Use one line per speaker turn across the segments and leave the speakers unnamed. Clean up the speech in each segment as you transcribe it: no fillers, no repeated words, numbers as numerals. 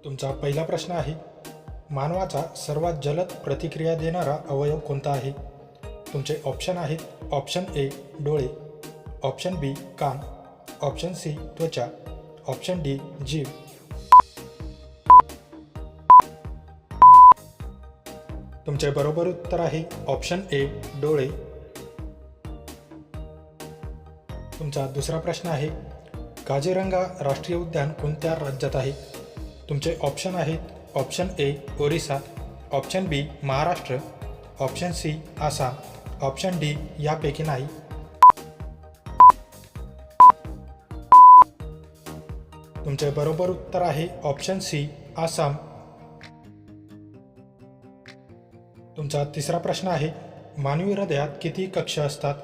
तुमचा पहिला प्रश्न आहे, मानवाचा सर्वात जलद प्रतिक्रिया देणारा अवयव कोणता आहे? तुमचे ऑप्शन आहेत, ऑप्शन ए डोळे, ऑप्शन बी कान, ऑप्शन सी त्वचा, ऑप्शन डी जीभ. तुमचे बरोबर उत्तर आहे ऑप्शन ए डोळे. तुमचा दुसरा प्रश्न आहे, काझीरंगा राष्ट्रीय उद्यान कोणत्या राज्यात आहे? तुमचे ऑप्शन आहेत, option A Orissa, option B Maharashtra, option C Assam, option D यापैकी नाही. तुमचे बरोबर उत्तर आहे ऑप्शन सी आसाम. तुमचा तिसरा प्रश्न आहे, मानवी हृदयात किती कक्ष असतात?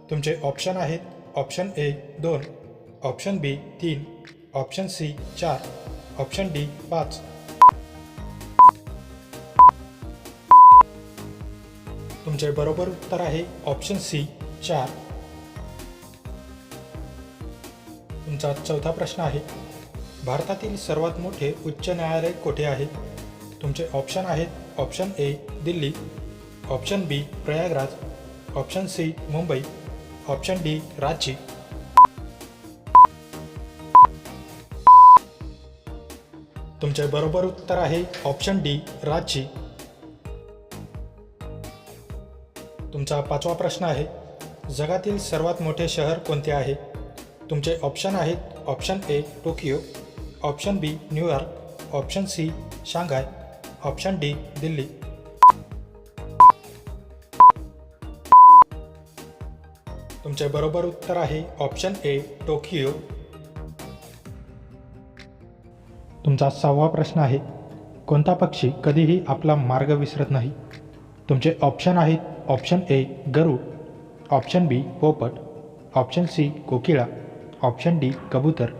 तुमचे ऑप्शन आहेत, option A 2, option B 3, option C 4, option D 5. तुमचे बरोबर उत्तर आहे ऑप्शन सी 4. तुमचा चौथा प्रश्न आहे, भारतातील सर्वात मोठे उच्च न्यायालय कोठे आहे? तुमचे ऑप्शन आहेत, option A Delhi, option B Prayagraj, option C Mumbai, option D Ranchi. तुमचे बरोबर उत्तर आहे ऑप्शन डी रांची. तुमचा पाचवा प्रश्न आहे, जगातील सर्वात मोठे शहर कोणते आहे? तुमचे ऑप्शन आहेत, option A Tokyo, option B New York, option C Shanghai, option D Delhi. तुमचे बरोबर उत्तर आहे ऑप्शन ए टोकियो. तुमचा सहावा प्रश्न आहे, कोणता पक्षी कधीही आपला मार्ग विसरत नाही? तुमचे ऑप्शन आहेत, ऑप्शन ए गरुड, ऑप्शन बी पोपट, ऑप्शन सी कोकिळा, ऑप्शन डी कबूतर.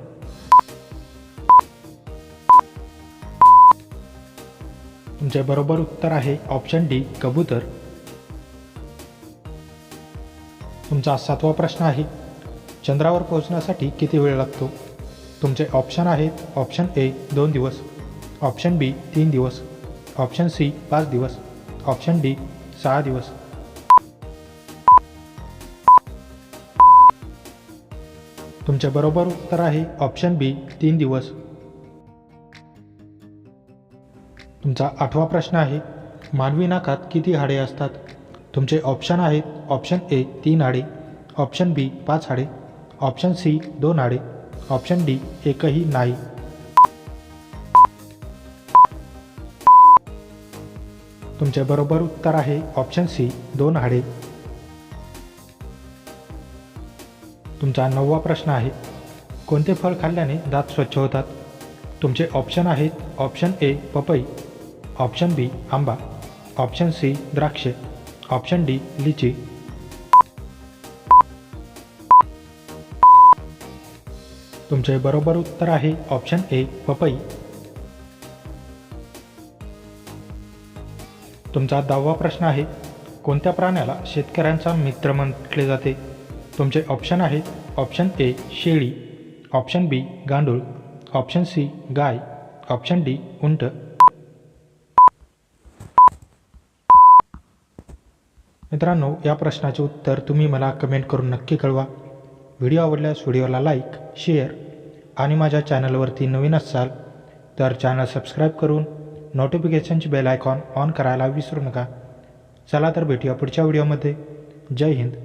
तुमचे बरोबर उत्तर आहे ऑप्शन डी कबूतर. तुमचा सातवा प्रश्न आहे, चंद्रावर पोहोचण्यासाठी किती वेळ लागतो? तुमचे ऑप्शन आहेत, ऑप्शन ए 2 दिवस, ऑप्शन बी 3 दिवस, ऑप्शन सी 5 दिवस, ऑप्शन डी 6 दिवस. तुमचे बरोबर उत्तर आहे ऑप्शन बी 3 दिवस. तुमचा आठवा प्रश्न आहे, मानवी नाकात किती हाडे असतात? तुमचे ऑप्शन आहेत, ऑप्शन ए 3 हाडे, ऑप्शन बी 5 हाडे, ऑप्शन सी 2 हाडे, ऑप्शन डी एकही नाही. तुमचे बरोबर उत्तर आहे ऑप्शन सी 2 हाडे. तुमचा 9वा प्रश्न आहे, कोणते फळ खाल्ल्याने दात स्वच्छ होतात? तुमचे ऑप्शन आहेत, ऑप्शन ए पपई, ऑप्शन बी आंबा, ऑप्शन सी द्राक्ष, ऑप्शन डी लिची. तुमचे बरोबर उत्तर आहे ऑप्शन ए पपई. तुमचा 10वा प्रश्न आहे, कोणत्या प्राण्याला शेतकऱ्यांचा मित्र म्हटले जाते? तुमचे ऑप्शन आहेत, ऑप्शन ए शेळी, ऑप्शन बी गांडूळ, ऑप्शन सी गाय, ऑप्शन डी उंट. मित्रांनो, या प्रश्नाचे उत्तर तुम्ही मला कमेंट करून नक्की कळवा. व्हिडिओ आवडल्यास व्हिडिओला लाईक, शेअर आणि माझ्या चॅनलवरती नवीन असाल तर चॅनल सबस्क्राईब करून नोटिफिकेशनची बेल आयकॉन ऑन करायला विसरू नका. चला तर भेटूया पुढच्या व्हिडिओमध्ये. जय हिंद.